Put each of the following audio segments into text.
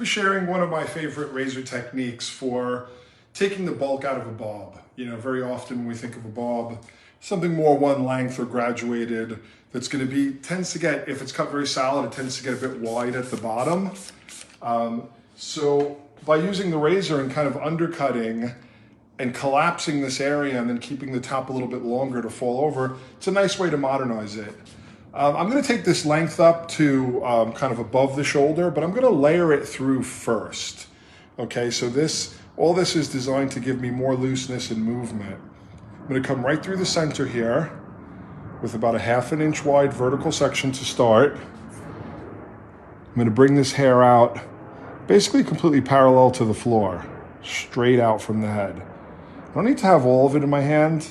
be sharing one of my favorite razor techniques for taking the bulk out of a bob. You know, very often when we think of a bob, something more one length or graduated that's going to be, tends to get, if it's cut very solid, it tends to get a bit wide at the bottom. So by using the razor and kind of undercutting and collapsing this area and then keeping the top a little bit longer to fall over, it's a nice way to modernize it. I'm going to take this length up to kind of above the shoulder, but I'm going to layer it through first. Okay, so all this is designed to give me more looseness and movement. I'm going to come right through the center here with about a 1/2 inch wide vertical section to start. I'm going to bring this hair out basically completely parallel to the floor, straight out from the head. I don't need to have all of it in my hand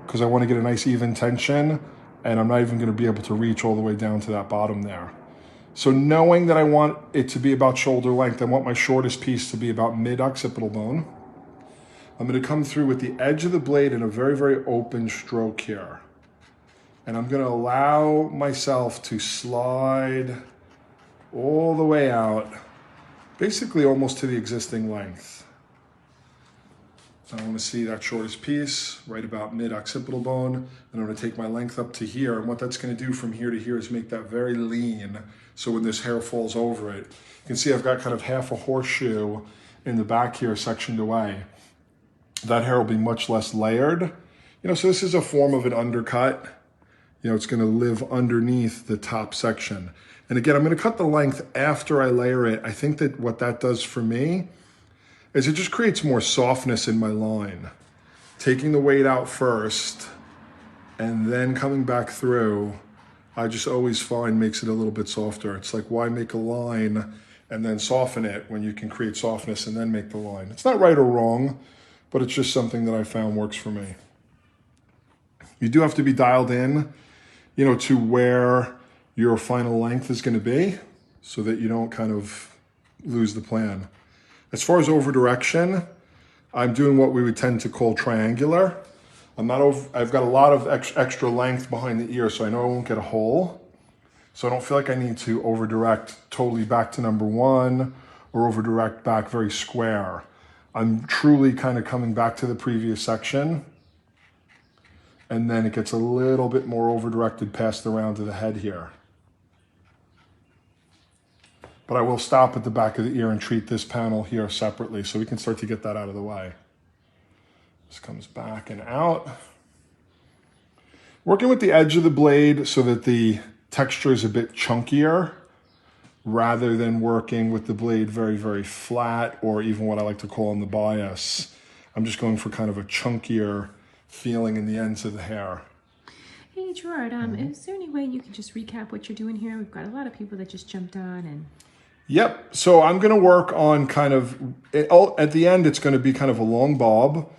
because I want to get a nice even tension, and I'm not even going to be able to reach all the way down to that bottom there. So knowing that I want it to be about shoulder length, I want my shortest piece to be about mid-occipital bone. I'm going to come through with the edge of the blade in a very, very open stroke here. And I'm going to allow myself to slide all the way out, basically almost to the existing length. I want to see that shortest piece right about mid-occipital bone, and I'm going to take my length up to here, and what that's going to do from here to here is make that very lean, so when this hair falls over it, you can see I've got kind of half a horseshoe in the back here sectioned away. That hair will be much less layered. You know, so this is a form of an undercut. You know, it's going to live underneath the top section. And again, I'm going to cut the length after I layer it. I think that what that does for me is it just creates more softness in my line. Taking the weight out first and then coming back through, I just always find makes it a little bit softer. It's like, why make a line and then soften it when you can create softness and then make the line? It's not right or wrong, but it's just something that I found works for me. You do have to be dialed in, you know, to where your final length is going to be so that you don't kind of lose the plan. As far as over direction, I'm doing what we would tend to call triangular. I've got a lot of extra length behind the ear, so I know I won't get a hole. So I don't feel like I need to over direct totally back to number one or over direct back very square. I'm truly kind of coming back to the previous section, and then it gets a little bit more over directed past the round of the head here. But I will stop at the back of the ear and treat this panel here separately so we can start to get that out of the way. This comes back and out. Working with the edge of the blade so that the texture is a bit chunkier rather than working with the blade very, very flat, or even what I like to call on the bias. I'm just going for kind of a chunkier feeling in the ends of the hair. Hey Gerard, is there any way you can just recap what you're doing here? We've got a lot of people that just jumped on and... Yep, so I'm gonna work on kind of, at the end it's gonna be kind of a long bob.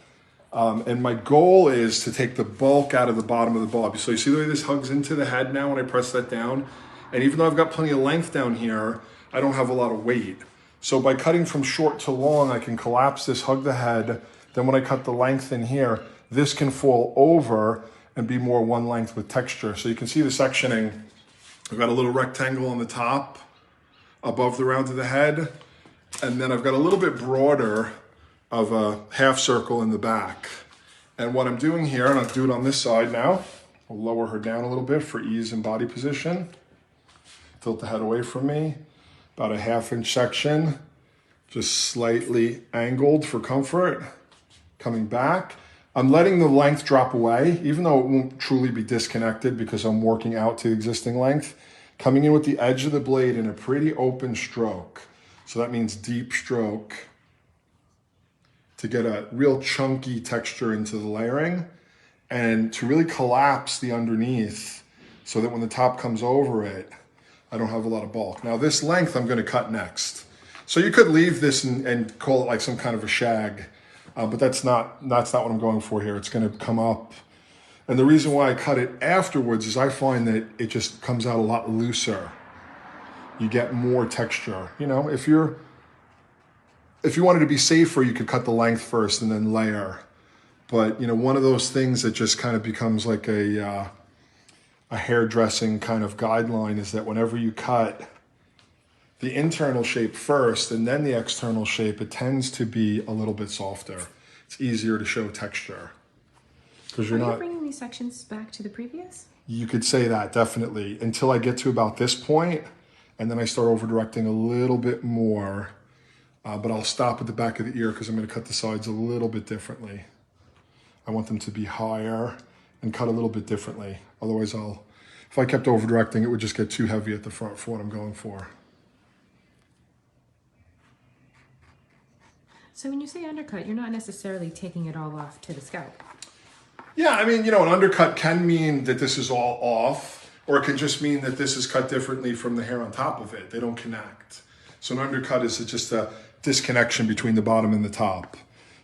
And my goal is to take the bulk out of the bottom of the bob. So you see the way this hugs into the head now when I press that down? And even though I've got plenty of length down here, I don't have a lot of weight. So by cutting from short to long, I can collapse this, hug the head. Then when I cut the length in here, this can fall over and be more one length with texture. So you can see the sectioning. I've got a little rectangle on the top above the round of the head. And then I've got a little bit broader of a half circle in the back. And what I'm doing here, and I'll do it on this side now, I'll lower her down a little bit for ease in body position. Tilt the head away from me, about a 1/2 inch section, just slightly angled for comfort. Coming back, I'm letting the length drop away, even though it won't truly be disconnected because I'm working out to the existing length. Coming in with the edge of the blade in a pretty open stroke. So that means deep stroke to get a real chunky texture into the layering and to really collapse the underneath so that when the top comes over it, I don't have a lot of bulk. Now this length I'm gonna cut next. So you could leave this and call it like some kind of a shag, but that's not what I'm going for here. It's gonna come up. And the reason why I cut it afterwards is I find that it just comes out a lot looser. You get more texture. You know, if you wanted to be safer, you could cut the length first and then layer. But, you know, one of those things that just kind of becomes like a hairdressing kind of guideline is that whenever you cut, the internal shape first and then the external shape, it tends to be a little bit softer. It's easier to show texture. Because you're not bringing these sections back to the previous? You could say that, definitely, until I get to about this point, and then I start over directing a little bit more, but I'll stop at the back of the ear because I'm going to cut the sides a little bit differently. I want them to be higher and cut a little bit differently. Otherwise, if I kept over directing, it would just get too heavy at the front for what I'm going for. So when you say undercut, you're not necessarily taking it all off to the scalp. Yeah, I mean, an undercut can mean that this is all off, or it can just mean that this is cut differently from the hair on top of it. They don't connect. So an undercut is just a disconnection between the bottom and the top.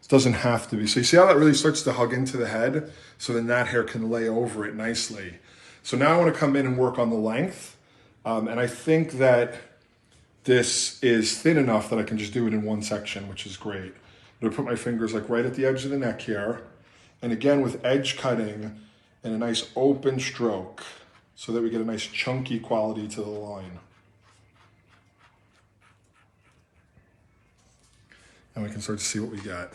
It doesn't have to be. So you see how that really starts to hug into the head? So then that hair can lay over it nicely. So now I want to come in and work on the length. And I think that this is thin enough that I can just do it in one section, which is great. I'm going to put my fingers like right at the edge of the neck here. And again, with edge cutting and a nice open stroke so that we get a nice chunky quality to the line. And we can start to see what we get.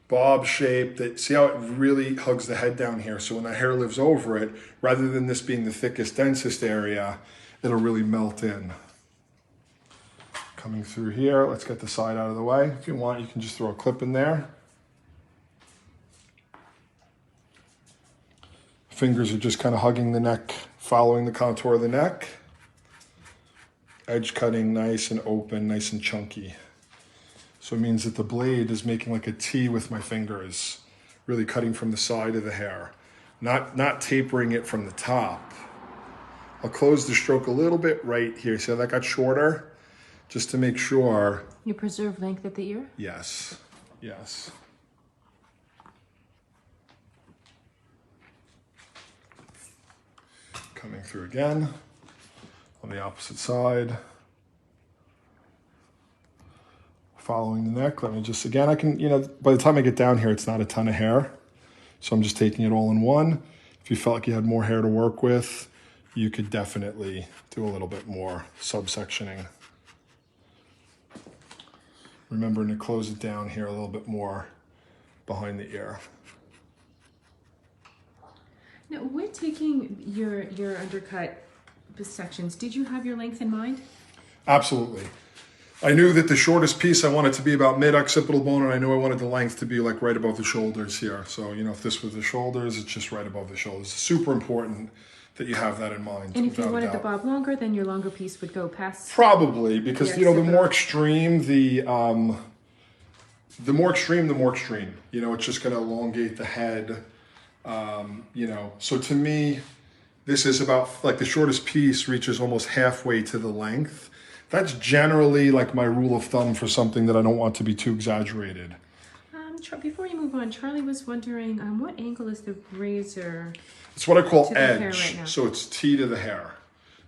Bob shape, see how it really hugs the head down here. So when the hair lives over it, rather than this being the thickest, densest area, it'll really melt in. Coming through here, let's get the side out of the way. If you want, you can just throw a clip in there. Fingers are just kind of hugging the neck, following the contour of the neck. Edge cutting nice and open, nice and chunky. So it means that the blade is making like a T with my fingers, really cutting from the side of the hair, not tapering it from the top. I'll close the stroke a little bit right here. See how that got shorter? Just to make sure. You preserve length at the ear? Yes, yes. Coming through again on the opposite side. Following the neck, let me just, again, I can, by the time I get down here, it's not a ton of hair. So I'm just taking it all in one. If you felt like you had more hair to work with, you could definitely do a little bit more subsectioning. Remembering to close it down here a little bit more behind the ear. Now, when taking your undercut sections, did you have your length in mind? Absolutely. I knew that the shortest piece I wanted to be about mid-occipital bone, and I knew I wanted the length to be like right above the shoulders here. So, if this was the shoulders, it's just right above the shoulders. It's super important that you have that in mind. And if you wanted the bob longer, then your longer piece would go past? Probably, because, the more extreme, the more extreme, the more extreme. It's just going to elongate the head. So to me, this is about like the shortest piece reaches almost halfway to the length. That's generally like my rule of thumb for something that I don't want to be too exaggerated. Before you move on, Charlie was wondering what angle is the razor? It's what I call edge. Right, so it's T to the hair.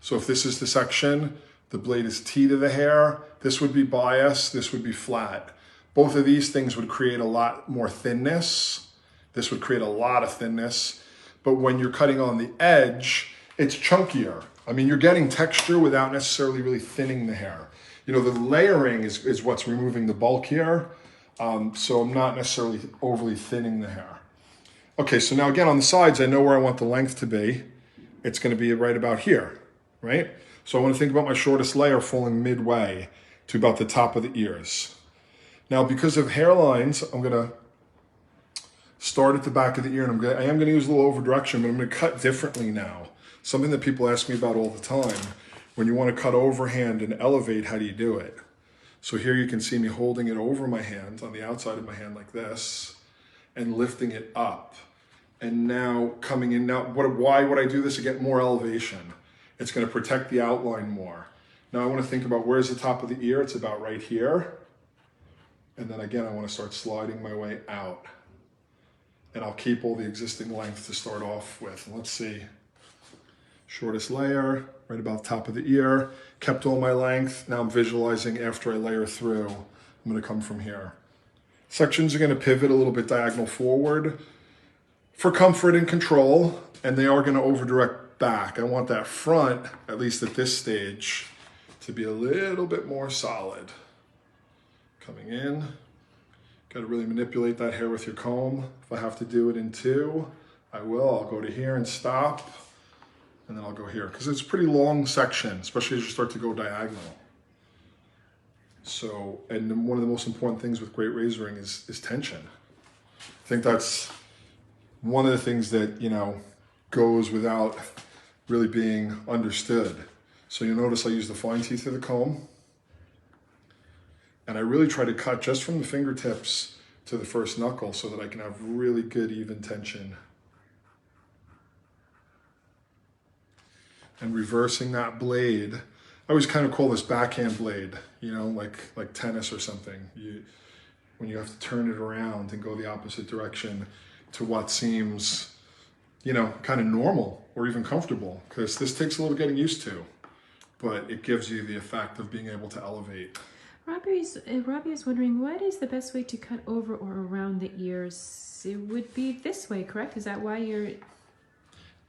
So if this is the section, the blade is T to the hair. This would be bias, this would be flat. Both of these things would create a lot more thinness. This would create a lot of thinness. But when you're cutting on the edge, it's chunkier. I mean, you're getting texture without necessarily really thinning the hair. The layering is what's removing the bulk here. So I'm not necessarily overly thinning the hair. Okay, so now again on the sides, I know where I want the length to be. It's going to be right about here, right? So I want to think about my shortest layer falling midway to about the top of the ears. Now, because of hairlines, I'm going to start at the back of the ear, and I am going to use a little over direction, but I'm going to cut differently now. Something that people ask me about all the time. When you want to cut overhand and elevate, how do you do it? So here you can see me holding it over my hand, on the outside of my hand like this, and lifting it up. And now coming in, why would I do this? To get more elevation. It's going to protect the outline more. Now I want to think about where's the top of the ear. It's about right here. And then again, I want to start sliding my way out. And I'll keep all the existing length to start off with. Let's see. Shortest layer, right about the top of the ear. Kept all my length. Now I'm visualizing after I layer through, I'm going to come from here. Sections are going to pivot a little bit diagonal forward for comfort and control, and they are going to over direct back. I want that front, at least at this stage, to be a little bit more solid. Coming in, got to really manipulate that hair with your comb. If I have to do it in two, I will. I'll go to here and stop, and then I'll go here, because it's a pretty long section, especially as you start to go diagonal. So, and one of the most important things with great razoring is tension. I think that's one of the things that, you know, goes without really being understood. So you'll notice I use the fine teeth of the comb, and I really try to cut just from the fingertips to the first knuckle so that I can have really good even tension. And reversing that blade, I always kind of call this backhand blade, you know, like tennis or something. When you have to turn it around and go the opposite direction to what seems, you know, kind of normal or even comfortable, because this takes a little getting used to, but it gives you the effect of being able to elevate. Robbie is wondering, what is the best way to cut over or around the ears? It would be this way, correct? Is that why you're...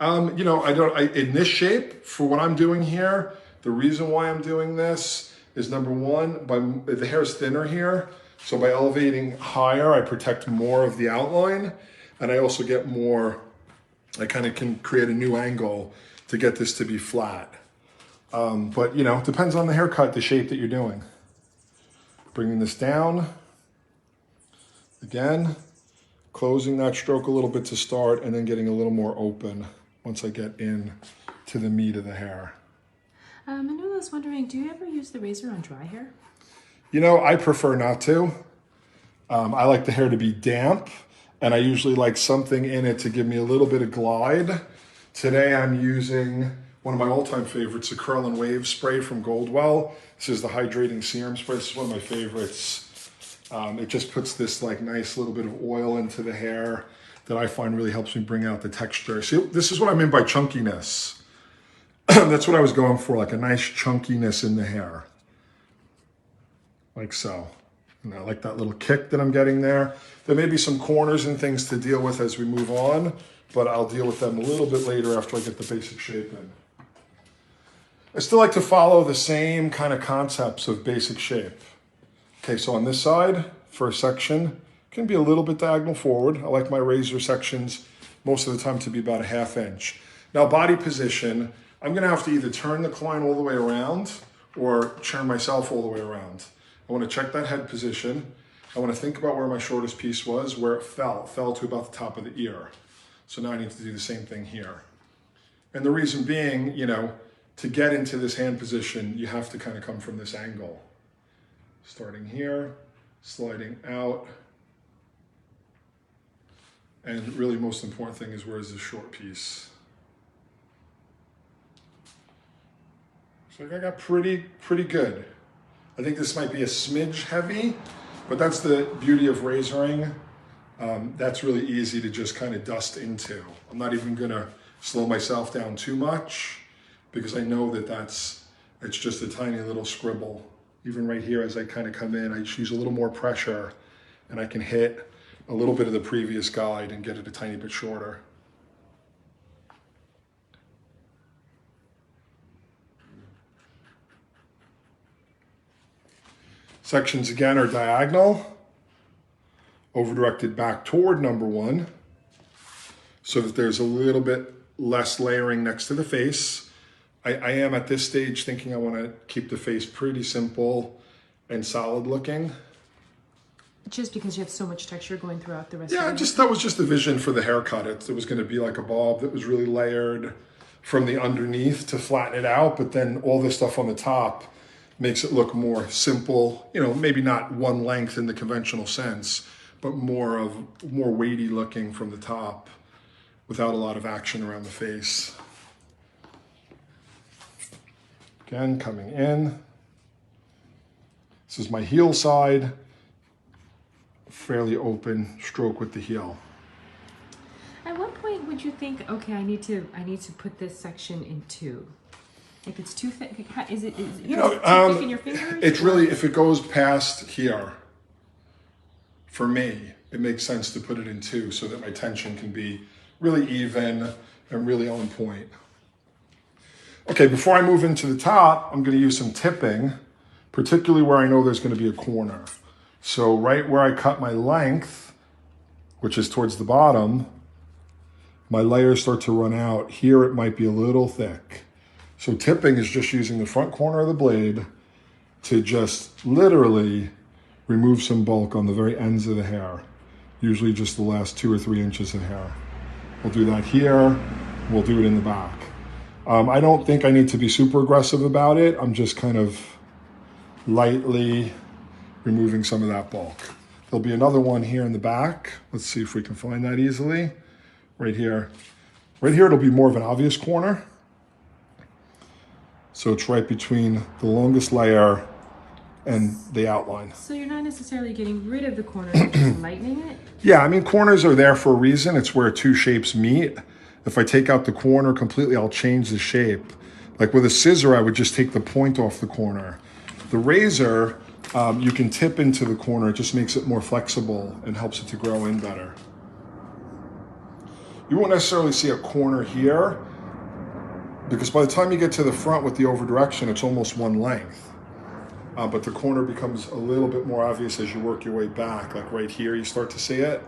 You know, in this shape, for what I'm doing here, the reason why I'm doing this is, number one, the hair is thinner here, so by elevating higher, I protect more of the outline, and I also get more, I kind of can create a new angle to get this to be flat. But, you know, it depends on the haircut, the shape that you're doing. Bringing this down, again, closing that stroke a little bit to start, and then getting a little more open once I get in to the meat of the hair. Manula's wondering, do you ever use the razor on dry hair? You know, I prefer not to. I like the hair to be damp, and I usually like something in it to give me a little bit of glide. Today I'm using one of my all-time favorites, the Curl and Wave spray from Goldwell. This is the hydrating serum spray. This is one of my favorites. It just puts this like nice little bit of oil into the hair that I find really helps me bring out the texture. See, this is what I mean by chunkiness. That's what I was going for, like a nice chunkiness in the hair. Like so. And I like that little kick that I'm getting there. There may be some corners and things to deal with as we move on, but I'll deal with them a little bit later after I get the basic shape in. I still like to follow the same kind of concepts of basic shape. Okay, so on this side, first section, can be a little bit diagonal forward. I like my razor sections most of the time to be about a 1/2 inch. Now body position, I'm gonna have to either turn the client all the way around or turn myself all the way around. I wanna check that head position. I wanna think about where my shortest piece was, where it fell to about the top of the ear. So now I need to do the same thing here. And the reason being, you know, to get into this hand position, you have to kind of come from this angle. Starting here, sliding out. And really most important thing is, where's this short piece? So I got pretty good. I think this might be a smidge heavy, but that's the beauty of razoring. That's really easy to just kind of dust into. I'm not even gonna slow myself down too much, because I know that it's just a tiny little scribble. Even right here, as I kind of come in, I just use a little more pressure, and I can hit a little bit of the previous guide and get it a tiny bit shorter. Sections again are diagonal, over-directed back toward number one, so that there's a little bit less layering next to the face. I am at this stage thinking I want to keep the face pretty simple and solid looking. Just because you have so much texture going throughout the rest of it? Yeah, that was just the vision for the haircut. It was going to be like a bob that was really layered from the underneath to flatten it out, but then all this stuff on the top makes it look more simple, you know, maybe not one length in the conventional sense, but more weighty looking from the top without a lot of action around the face. Again, coming in. This is my heel side. Fairly open stroke with the heel. At what point would you think, okay, I need to put this section in two? If it's too thick, is it too thick in your fingers? It's really, if it goes past here, for me, it makes sense to put it in two so that my tension can be really even and really on point. Okay, before I move into the top, I'm going to use some tipping, particularly where I know there's going to be a corner. So right where I cut my length, which is towards the bottom, my layers start to run out. Here it might be a little thick. So tipping is just using the front corner of the blade to just literally remove some bulk on the very ends of the hair, usually just the last 2 or 3 inches of hair. We'll do that here, we'll do it in the back. I don't think I need to be super aggressive about it. I'm just kind of lightly removing some of that bulk. There'll be another one here in the back. Let's see if we can find that easily. Right here. Right here, it'll be more of an obvious corner. So it's right between the longest layer and the outline. So you're not necessarily getting rid of the corner, you're just lightening it? Yeah, I mean, corners are there for a reason. It's where 2 shapes meet. If I take out the corner completely, I'll change the shape. Like with a scissor, I would just take the point off the corner. The razor, you can tip into the corner. It just makes it more flexible and helps it to grow in better. You won't necessarily see a corner here because by the time you get to the front with the over direction, it's almost one length. But the corner becomes a little bit more obvious as you work your way back. Like right here, you start to see it.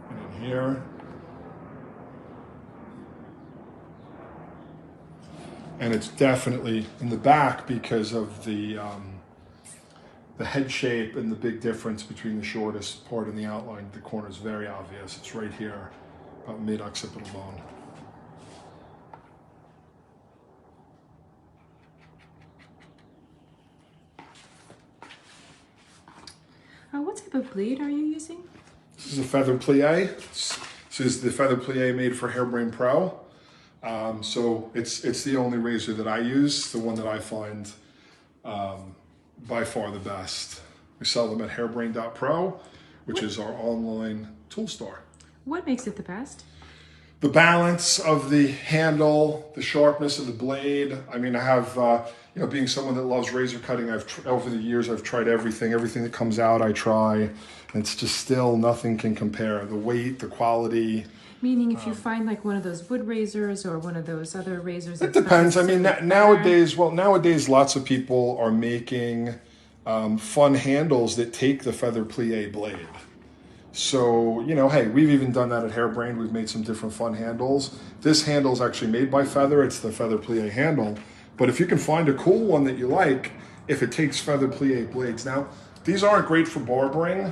And in here. And it's definitely in the back because of the head shape and the big difference between the shortest part and the outline. The corner is very obvious. It's right here, about mid-occipital bone. What type of blade are you using? This is a feather plie. This is the feather plie made for Hairbrain Pro. So it's the only razor that I use, the one that I find by far the best. We sell them at hairbrain.pro, which is our online tool store. What makes it the best? The balance of the handle, the sharpness of the blade. I mean, I have, being someone that loves razor cutting, over the years, I've tried everything. Everything that comes out, I try. And it's just still nothing can compare. The weight, the quality. Meaning if you find like one of those wood razors or one of those other razors. It depends. I mean, nowadays, lots of people are making fun handles that take the feather plie blade. So, hey, we've even done that at Hairbrain. We've made some different fun handles. This handle is actually made by Feather. It's the feather plie handle. But if you can find a cool one that you like, if it takes feather plie blades. Now, these aren't great for barbering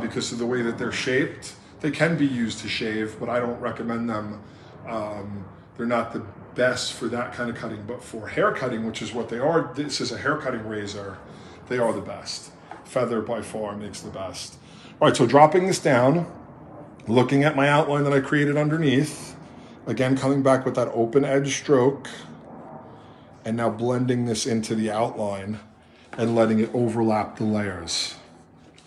because of the way that they're shaped. They can be used to shave, but I don't recommend them. They're not the best for that kind of cutting, but for hair cutting, which is what they are, this is a hair cutting razor, they are the best. Feather by far makes the best. All right, so dropping this down, looking at my outline that I created underneath, again, coming back with that open edge stroke, and now blending this into the outline and letting it overlap the layers.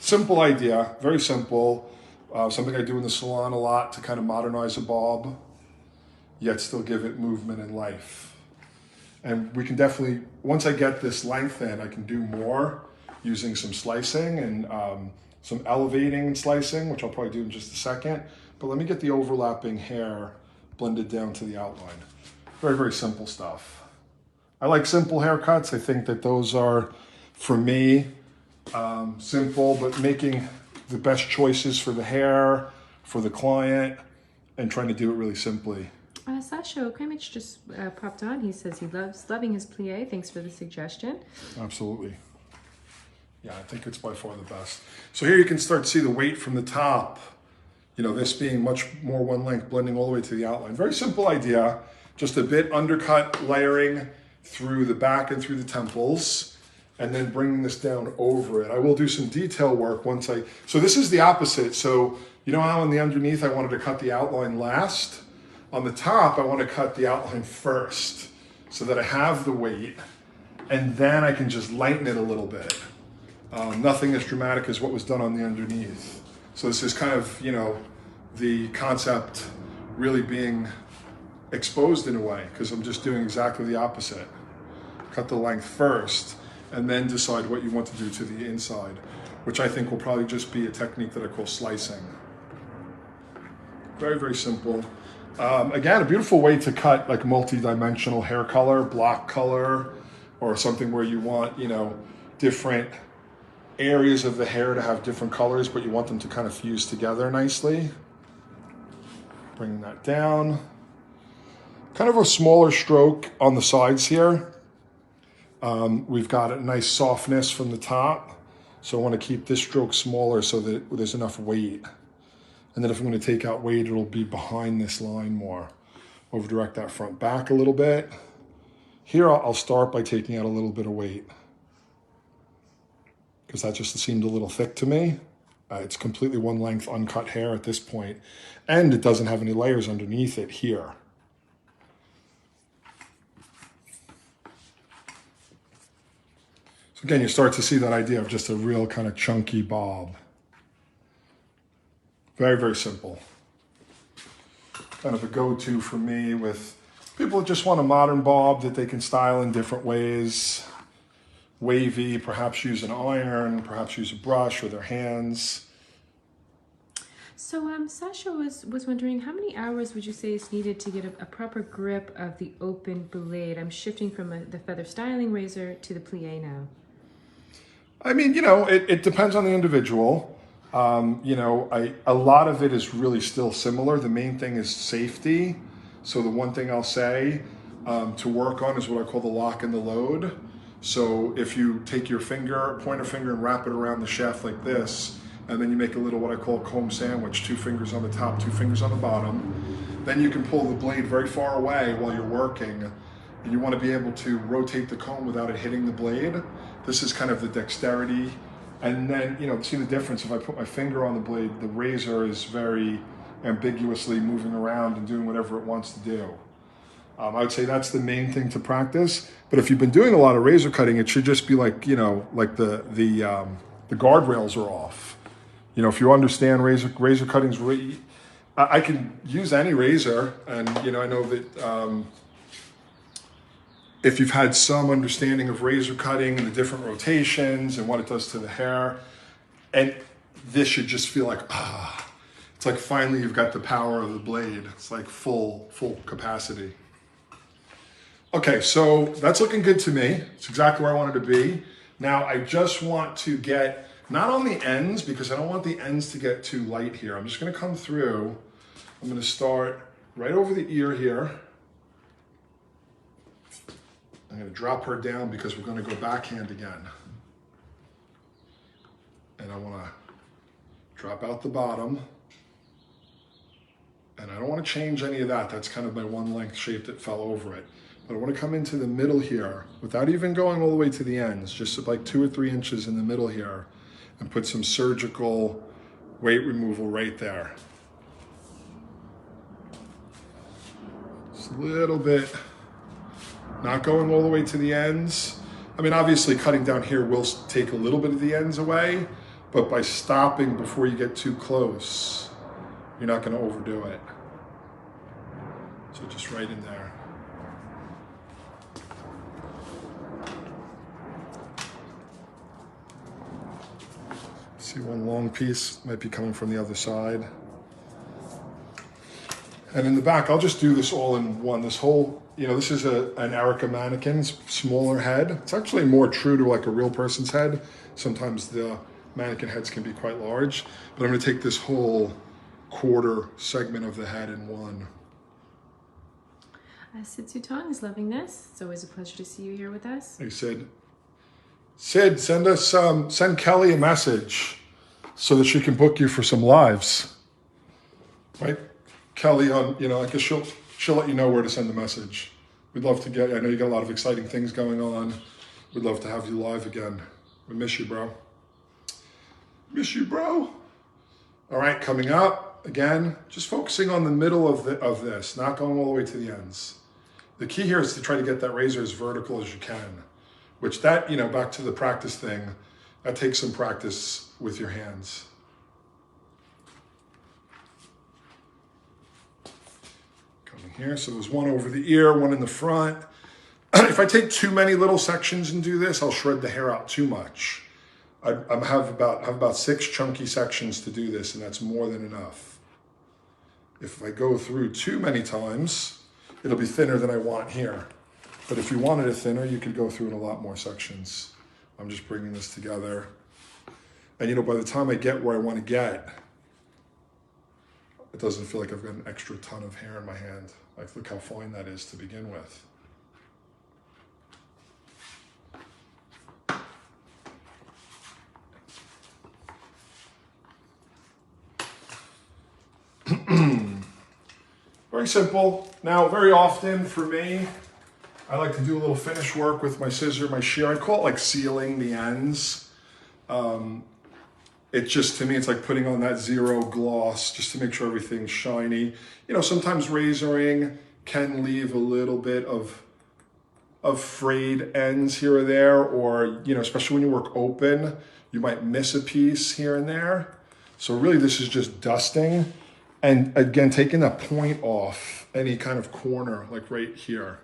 Simple idea, very simple. Something I do in the salon a lot to kind of modernize a bob, yet still give it movement and life. And we can definitely, once I get this length in, I can do more using some slicing and some elevating and slicing, which I'll probably do in just a second. But let me get the overlapping hair blended down to the outline. Very, very simple stuff. I like simple haircuts. I think that those are, for me, simple, but making the best choices for the hair, for the client, and trying to do it really simply. Sasha Okimich just popped on. He says he loving his plie. Thanks for the suggestion. Absolutely. Yeah, I think it's by far the best. So here you can start to see the weight from the top. This being much more one length, blending all the way to the outline. Very simple idea. Just a bit undercut layering through the back and through the temples, and then bringing this down over it. I will do some detail work so this is the opposite. So how on the underneath I wanted to cut the outline last? On the top, I want to cut the outline first so that I have the weight, and then I can just lighten it a little bit. Nothing as dramatic as what was done on the underneath. So this is kind of, the concept really being exposed in a way, because I'm just doing exactly the opposite. Cut the length first, and then decide what you want to do to the inside, which I think will probably just be a technique that I call slicing. Very, very simple. Again, a beautiful way to cut like multi-dimensional hair color, block color, or something where you want, you know, different areas of the hair to have different colors, but you want them to kind of fuse together nicely. Bringing that down. Kind of a smaller stroke on the sides here. We've got a nice softness from the top. So I want to keep this stroke smaller so that there's enough weight. And then if I'm going to take out weight, it'll be behind this line more. Over direct that front back a little bit. Here I'll start by taking out a little bit of weight, because that just seemed a little thick to me. It's completely one length uncut hair at this point, and it doesn't have any layers underneath it here. So again, you start to see that idea of just a real kind of chunky bob. Very, very simple. Kind of a go-to for me with people that just want a modern bob that they can style in different ways. Wavy, perhaps use an iron, perhaps use a brush or their hands. So Sasha was wondering, how many hours would you say is needed to get a proper grip of the open blade? I'm shifting from the feather styling razor to the plie now. I mean, you know, it depends on the individual. You know, a lot of it is really still similar. The main thing is safety. So the one thing I'll say to work on is what I call the lock and the load. So if you take your pointer finger and wrap it around the shaft like this, and then you make a little what I call a comb sandwich, 2 fingers on the top, 2 fingers on the bottom, then you can pull the blade very far away while you're working. And you want to be able to rotate the comb without it hitting the blade. This is kind of the dexterity. And then, you know, see the difference. If I put my finger on the blade, the razor is very ambiguously moving around and doing whatever it wants to do. I would say that's the main thing to practice. But if you've been doing a lot of razor cutting, it should just be like, you know, like the guardrails are off. You know, if you understand razor cutting's, I can use any razor, and you know, I know that if you've had some understanding of razor cutting and the different rotations and what it does to the hair, and this should just feel like, it's like finally you've got the power of the blade. It's like full capacity. Okay, so that's looking good to me. It's exactly where I wanted to be. Now I just want to get, not on the ends, because I don't want the ends to get too light here. I'm just gonna come through. I'm gonna start right over the ear here. I'm gonna drop her down because we're gonna go backhand again. And I wanna drop out the bottom. And I don't wanna change any of that. That's kind of my one length shape that fell over it. But I wanna come into the middle here without even going all the way to the ends, just like 2 or 3 inches in the middle here, and put some surgical weight removal right there. Just a little bit. Not going all the way to the ends. I mean, obviously cutting down here will take a little bit of the ends away, but by stopping before you get too close, you're not gonna overdo it. So just right in there. See, one long piece might be coming from the other side. And in the back, I'll just do this all in one. This whole, you know, this is an Erica mannequin's smaller head. It's actually more true to like a real person's head. Sometimes the mannequin heads can be quite large, but I'm gonna take this whole quarter segment of the head in one. Sid Sutong is loving this. It's always a pleasure to see you here with us. Hey, Sid, send Kelly a message so that she can book you for some lives, right? Kelly, you know, I guess she'll let you know where to send the message. We'd love to I know you got a lot of exciting things going on. We'd love to have you live again. We miss you, bro. Miss you, bro. All right, coming up, again, just focusing on the middle of this, not going all the way to the ends. The key here is to try to get that razor as vertical as you can, which that, you know, back to the practice thing, that takes some practice with your hands. Here, so there's one over the ear, one in the front. If I take too many little sections and do this, I'll shred the hair out too much. I have about 6 chunky sections to do this, and that's more than enough. If I go through too many times, it'll be thinner than I want here. But if you wanted it thinner, you could go through in a lot more sections. I'm just bringing this together. And you know, by the time I get where I want to get, it doesn't feel like I've got an extra ton of hair in my hand. Like, look how fine that is to begin with. Very simple. Now, very often for me, I like to do a little finish work with my scissor, my shear. I call it like sealing the ends. It just, to me, it's like putting on that zero gloss just to make sure everything's shiny. You know, sometimes razoring can leave a little bit of frayed ends here or there, or, you know, especially when you work open, you might miss a piece here and there. So really this is just dusting. And again, taking that point off any kind of corner, like right here.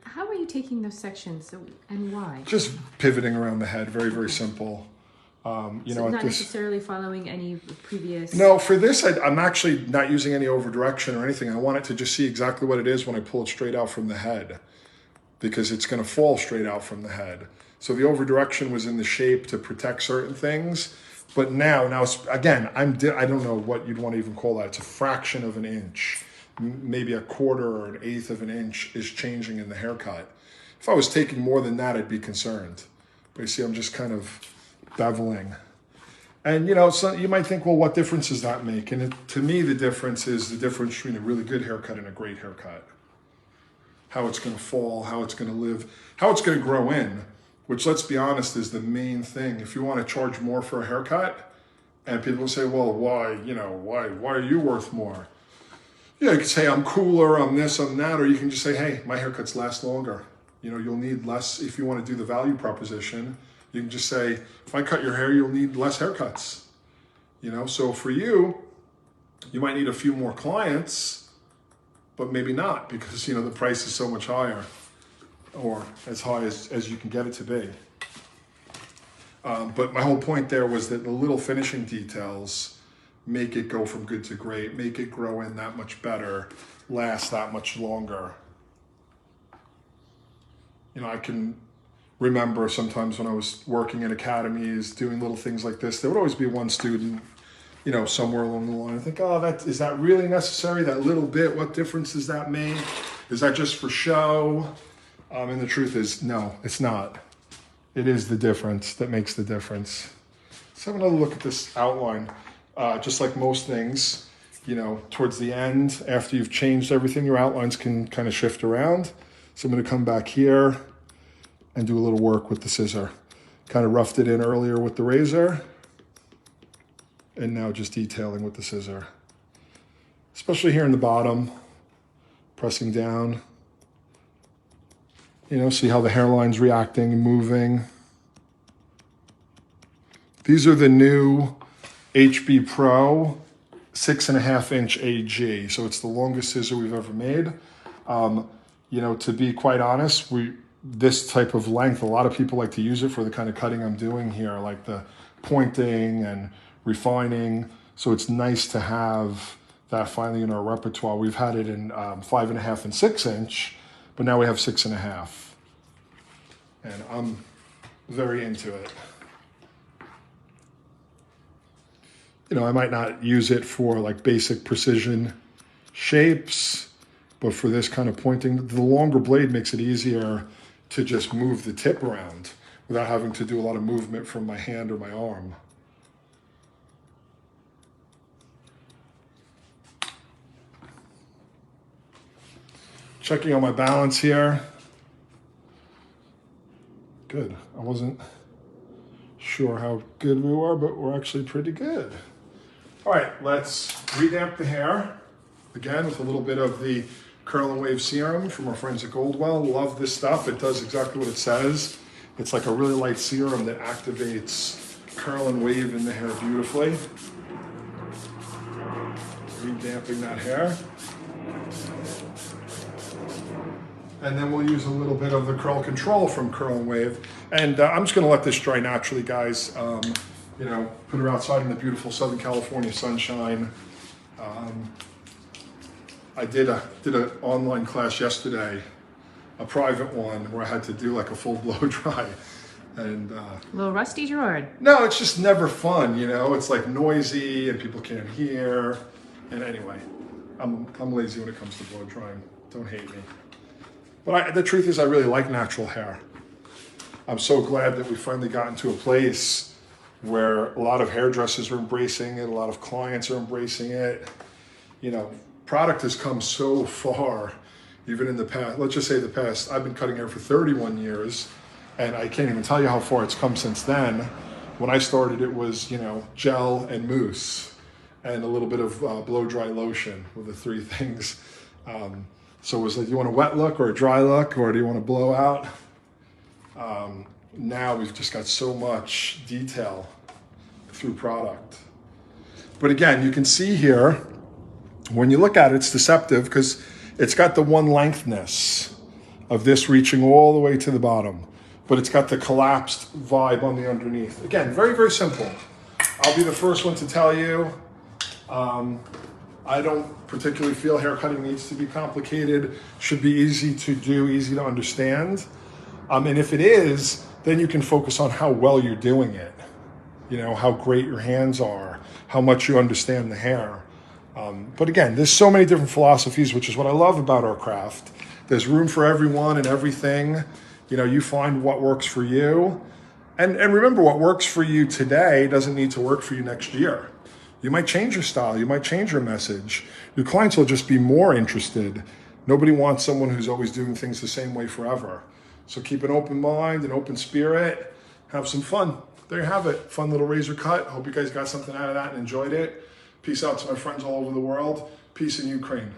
How are you taking those sections and why? Just pivoting around the head, very, very simple. You know, not necessarily following any previous... No, for this, I'm actually not using any over direction or anything. I want it to just see exactly what it is when I pull it straight out from the head, because it's going to fall straight out from the head. So the over direction was in the shape to protect certain things. But now again, I don't know what you'd want to even call that. It's a fraction of an inch, maybe a quarter or an eighth of an inch is changing in the haircut. If I was taking more than that, I'd be concerned. But you see, I'm just kind of beveling. And you know, so you might think, well, what difference does that make? And to me, the difference is the difference between a really good haircut and a great haircut. How it's going to fall, how it's going to live, how it's going to grow in. Which, let's be honest, is the main thing. If you want to charge more for a haircut, and people say, well, why, you know, why are you worth more? Yeah, you can say, I'm cooler, I'm this, I'm that, or you can just say, hey, my haircuts last longer. You know, you'll need less, if you want to do the value proposition, you can just say, if I cut your hair, you'll need less haircuts. You know, so for you, you might need a few more clients, but maybe not, because, you know, the price is so much higher. Or as high as you can get it to be. But my whole point there was that the little finishing details make it go from good to great, make it grow in that much better, last that much longer. You know, I can remember sometimes when I was working in academies, doing little things like this, there would always be one student, you know, somewhere along the line. I think, oh, is that really necessary? That little bit, what difference does that make? Is that just for show? And the truth is, no, it's not. It is the difference that makes the difference. Let's have another look at this outline. Just like most things, you know, towards the end, after you've changed everything, your outlines can kind of shift around. So I'm going to come back here and do a little work with the scissor. Kind of roughed it in earlier with the razor. And now just detailing with the scissor. Especially here in the bottom, pressing down. You know, see how the hairline's reacting and moving. These are the new HB Pro 6.5 inch AG. So it's the longest scissor we've ever made. You know, to be quite honest, this type of length, a lot of people like to use it for the kind of cutting I'm doing here, like the pointing and refining. So it's nice to have that finally in our repertoire. We've had it in 5.5 and 6 inch. But now we have 6.5, and I'm very into it. You know, I might not use it for like basic precision shapes, but for this kind of pointing, the longer blade makes it easier to just move the tip around without having to do a lot of movement from my hand or my arm. Checking on my balance here. Good. I wasn't sure how good we were, but we're actually pretty good. All right, let's redamp the hair. Again, with a little bit of the Curl and Wave Serum from our friends at Goldwell. Love this stuff. It does exactly what it says. It's like a really light serum that activates curl and wave in the hair beautifully. Redamping that hair. And then we'll use a little bit of the curl control from Curl and Wave. And I'm just gonna let this dry naturally, guys. You know, put her outside in the beautiful Southern California sunshine. I did an online class yesterday, a private one, where I had to do like a full blow dry. And a little rusty, Gerard. no, it's just never fun, you know. It's like noisy and people can't hear. And anyway, I'm lazy when it comes to blow drying. Don't hate me. But the truth is, I really like natural hair. I'm so glad that we finally gotten to a place where a lot of hairdressers are embracing it, a lot of clients are embracing it. You know, product has come so far, even in the past. Let's just say the past. I've been cutting hair for 31 years, and I can't even tell you how far it's come since then. When I started, it was, you know, gel and mousse and a little bit of blow dry lotion were the three things. So it was like, do you want a wet look or a dry look, or do you want to blow out? Now we've just got so much detail through product. But again, you can see here, when you look at it, it's deceptive because it's got the one lengthness of this reaching all the way to the bottom, but it's got the collapsed vibe on the underneath. Again, very, very simple. I'll be the first one to tell you, I don't particularly feel haircutting needs to be complicated. Should be easy to do, easy to understand. And if it is, then you can focus on how well you're doing it. You know, how great your hands are, how much you understand the hair. But again, there's so many different philosophies, which is what I love about our craft. There's room for everyone and everything. You know, you find what works for you. And remember, what works for you today doesn't need to work for you next year. You might change your style. You might change your message. Your clients will just be more interested. Nobody wants someone who's always doing things the same way forever. So keep an open mind, an open spirit, have some fun. There you have it. Fun little razor cut. Hope you guys got something out of that and enjoyed it. Peace out to my friends all over the world. Peace in Ukraine.